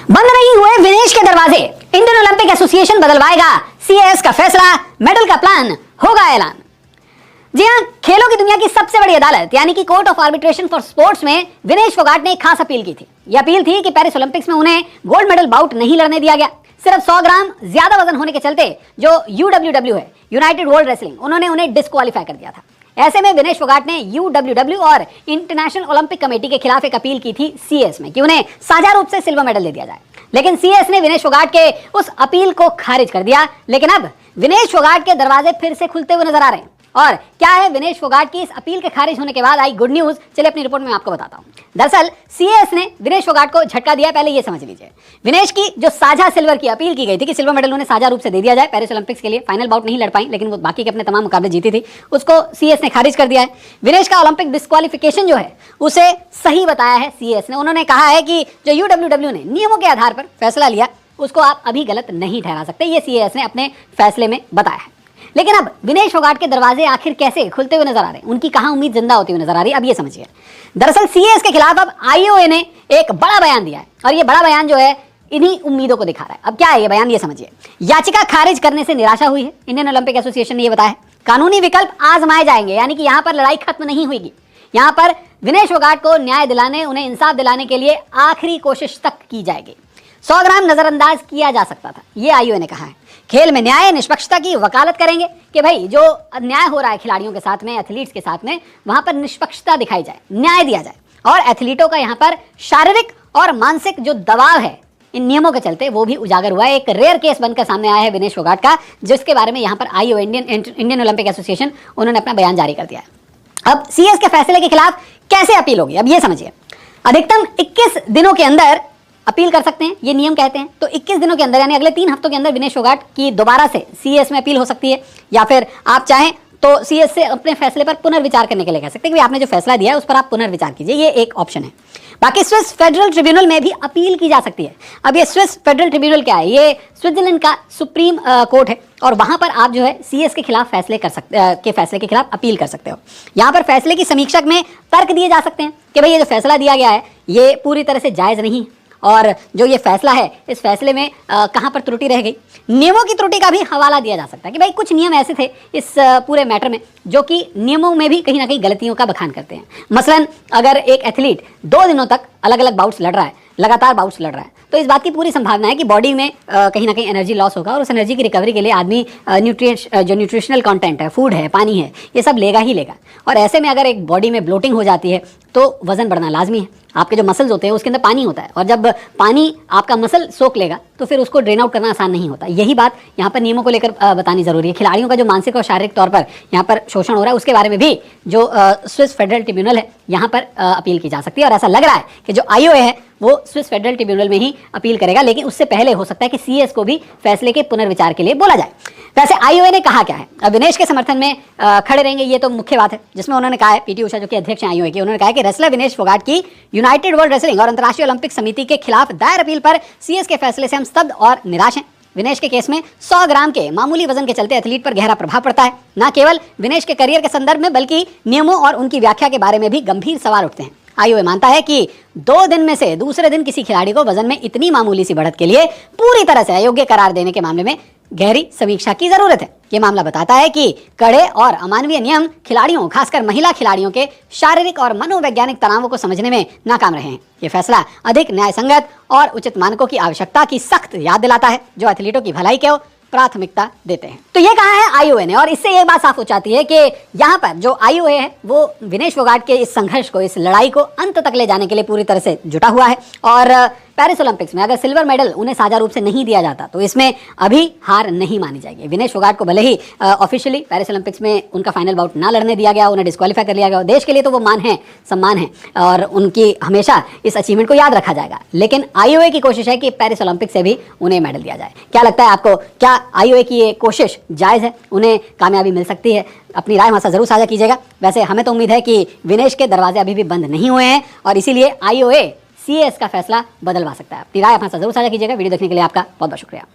बंद नहीं हुए विनेश के दरवाजे, इंडियन ओलंपिक एसोसिएशन बदलवाएगा सीएएस का फैसला, मेडल का प्लान होगा ऐलान। जी हां, खेलों की दुनिया की सबसे बड़ी अदालत यानी कि court of arbitration for sports में विनेश फोगाट ने एक खास अपील की थी। यह अपील थी कि पेरिस ओलंपिक्स में उन्हें गोल्ड मेडल बाउट नहीं लड़ने दिया गया। सिर्फ 100 ग्राम ज्यादा वजन होने के चलते जो यूडब्ल्यूडब्ल्यू है, यूनाइटेड वर्ल्ड रेसलिंग, उन्होंने उन्हें डिस्क्वालीफाई कर दिया था। ऐसे में विनेश फोगाट ने यूडब्ल्यूडब्ल्यू और इंटरनेशनल ओलंपिक कमेटी के खिलाफ एक अपील की थी सीएएस में कि उन्हें साझा रूप से सिल्वर मेडल दे दिया जाए। लेकिन सीएएस ने विनेश फोगाट के उस अपील को खारिज कर दिया। लेकिन अब विनेश फोगाट के दरवाजे फिर से खुलते हुए नजर आ रहे हैं। और क्या है विनेश फोगाट की इस अपील के खारिज होने के बाद आई गुड न्यूज, चलिए अपनी रिपोर्ट में आपको बताता हूं। दरअसल सीएएस ने विनेश फोगाट को झटका दिया। पहले ये समझ लीजिए, विनेश की जो साझा सिल्वर की अपील की गई थी कि सिल्वर मेडल उन्हें साझा रूप से दे दिया जाए पेरिस ओलंपिक्स के लिए, फाइनल बाउट नहीं लड़ पाई लेकिन वो बाकी के अपने तमाम मुकाबले जीती थी, उसको सीएएस ने खारिज कर दिया है। विनेश का ओलंपिक डिस्क्वालिफिकेशन जो है उसे सही बताया है सीएएस ने। उन्होंने कहा है कि जो यूडब्ल्यूडब्ल्यू ने नियमों के आधार पर फैसला लिया उसको आप अभी गलत नहीं ठहरा सकते, ये सीएएस ने अपने फैसले में बताया है। लेकिन अब विनेश फोगाट के दरवाजे आखिर कैसे खुलते हुए नजर आ रहे हैं, उनकी कहां उम्मीद जिंदा होती हुई नजर आ रही है, अब ये समझिए। दरअसल सीएएस के खिलाफ अब आईओए ने एक बड़ा बयान दिया है और ये बड़ा बयान जो है इन्हीं उम्मीदों को दिखा रहा है। अब क्या है ये बयान, ये समझिए। याचिका खारिज करने से निराशा हुई है, इंडियन ओलंपिक एसोसिएशन ने ये बताया है। कानूनी विकल्प आजमाए जाएंगे, यानी कि यहां पर लड़ाई खत्म नहीं हुई। यहां पर विनेश फोगाट को न्याय दिलाने, उन्हें इंसाफ दिलाने के लिए आखिरी कोशिश तक की जाएगी। 100 ग्राम नजरअंदाज किया जा सकता था, ये आईओए ने कहा है। खेल में न्याय, निष्पक्षता की वकालत करेंगे कि भाई जो अन्याय हो रहा है खिलाड़ियों के साथ में, एथलीट्स के साथ में, वहां पर निष्पक्षता दिखाई जाए, न्याय दिया जाए। और एथलीटों का यहां पर शारीरिक और मानसिक जो दबाव है इन नियमों के चलते वो भी उजागर हुआ है। एक रेयर केस बनकर सामने आया है विनेश फोगाट का, जिसके बारे में यहां पर आईओ इंडियन ओलंपिक एसोसिएशन उन्होंने अपना बयान जारी कर दिया है। अब सीएएस के फैसले के खिलाफ कैसे अपील होगी, अब ये समझिए। अधिकतम 21 दिनों के अंदर अपील कर सकते हैं, ये नियम कहते हैं। तो 21 दिनों के अंदर यानी अगले 3 हफ्तों के अंदर विनेश फोगाट की दोबारा से सीएएस में अपील हो सकती है, या फिर आप चाहें तो सीएएस से अपने फैसले पर पुनर्विचार करने के लिए कह सकते हैं कि आपने जो फैसला दिया है उस पर आप पुनर्विचार कीजिए, ये एक ऑप्शन है। बाकी स्विस फेडरल ट्रिब्यूनल में भी अपील की जा सकती है। अब ये स्विस फेडरल ट्रिब्यूनल क्या है, ये स्विट्जरलैंड का सुप्रीम कोर्ट है और वहां पर आप जो है सीएएस के खिलाफ फैसले के खिलाफ अपील कर सकते हो। यहाँ पर फैसले की समीक्षा में तर्क दिए जा सकते हैं कि भाई ये जो फैसला दिया गया है ये पूरी तरह से जायज नहीं है, और जो ये फैसला है इस फैसले में कहां पर त्रुटि रह गई। नियमों की त्रुटि का भी हवाला दिया जा सकता है कि भाई कुछ नियम ऐसे थे इस पूरे मैटर में जो कि नियमों में भी कहीं ना कहीं गलतियों का बखान करते हैं। मसलन अगर एक एथलीट 2 दिनों तक अलग अलग बाउट्स लड़ रहा है, लगातार बाउट्स लड़ रहा है, तो इस बात की पूरी संभावना है कि बॉडी में कहीं ना कहीं एनर्जी लॉस होगा और उस एनर्जी की रिकवरी के लिए आदमी जो न्यूट्रिशनल कंटेंट है, फूड है, पानी है, ये सब लेगा ही लेगा। और ऐसे में अगर एक बॉडी में ब्लोटिंग हो जाती है तो वजन बढ़ना लाजमी है। आपके जो मसल्स होते हैं उसके अंदर पानी होता है और जब पानी आपका मसल सोख लेगा तो फिर उसको ड्रेन आउट करना आसान नहीं होता। यही बात यहाँ पर नियमों को लेकर बतानी जरूरी है। खिलाड़ियों का जो मानसिक और शारीरिक तौर पर यहाँ पर शोषण हो रहा है उसके बारे में भी जो स्विस फेडरल ट्रिब्यूनल है यहाँ पर अपील की जा सकती है। और ऐसा लग रहा है कि जो आईओए है वो स्विस फेडरल ट्रिब्यूनल में ही अपील करेगा, लेकिन उससे पहले हो सकता है कि सीएएस को भी फैसले के पुनर्विचार के लिए बोला जाए। वैसे आईओए ने कहा क्या है, अब विनेश के समर्थन में खड़े रहेंगे, ये तो मुख्य बात है, जिसमें उन्होंने कहा है, पीटी उषा जो कि अध्यक्ष हैं आईओए की, उन्होंने कहा है कि रेसलर विनेश फोगाट की यूनाइटेड वर्ल्ड रेसलिंग और अंतर्राष्ट्रीय ओलंपिक समिति के खिलाफ दायर अपील पर सीएएस के फैसले से हम स्तब्ध और निराश हैं। विनेश के केस में 100 ग्राम के मामूली वजन के चलते एथलीट पर गहरा प्रभाव पड़ता है। न केवल विनेश के करियर के संदर्भ में बल्कि नियमों और उनकी व्याख्या के बारे में भी गंभीर सवाल उठते हैं। आईओए मानता है कि 2 दिन में से दूसरे दिन किसी खिलाड़ी को वजन में इतनी मामूली सी बढ़त के लिए पूरी तरह से अयोग्य करार देने के मामले में गहरी समीक्षा की जरूरत है। ये मामला बताता है कि कड़े और अमानवीय नियम खिलाड़ियों, खासकर महिला खिलाड़ियों के शारीरिक और मनोवैज्ञानिक तनावों को समझने में नाकाम रहे हैं। ये फैसला अधिक न्यायसंगत और उचित मानकों की आवश्यकता की सख्त याद दिलाता है जो एथलीटों की भलाई को प्राथमिकता देते हैं। तो ये कहा है आईओए ने, और इससे ये बात साफ हो जाती है कि यहाँ पर जो आईओए है वो विनेश फोगाट के इस संघर्ष को, इस लड़ाई को अंत तक ले जाने के लिए पूरी तरह से जुटा हुआ है। और पेरिस ओलंपिक्स में अगर सिल्वर मेडल उन्हें साझा रूप से नहीं दिया जाता तो इसमें अभी हार नहीं मानी जाएगी। विनेश फोगाट को भले ही ऑफिशियली पेरिस ओलंपिक्स में उनका फाइनल बाउट ना लड़ने दिया गया, उन्हें डिस्क्वालीफाई कर लिया गया, देश के लिए तो वो मान है, सम्मान है और उनकी हमेशा इस अचीवमेंट को याद रखा जाएगा। लेकिन आईओए की कोशिश है कि पेरिस ओलंपिक से भी उन्हें मेडल दिया जाए। क्या लगता है आपको, क्या आईओए की ये कोशिश जायज़ है, उन्हें कामयाबी मिल सकती है? अपनी राय हमारे साथ जरूर साझा कीजिएगा। वैसे हमें तो उम्मीद है कि विनेश के दरवाजे अभी भी बंद नहीं हुए हैं और इसीलिए आईओए सीएएस का फैसला बदलवा सकता है। अपनी राय हमारे साथ जरूर साझा कीजिएगा। वीडियो देखने के लिए आपका बहुत बहुत शुक्रिया।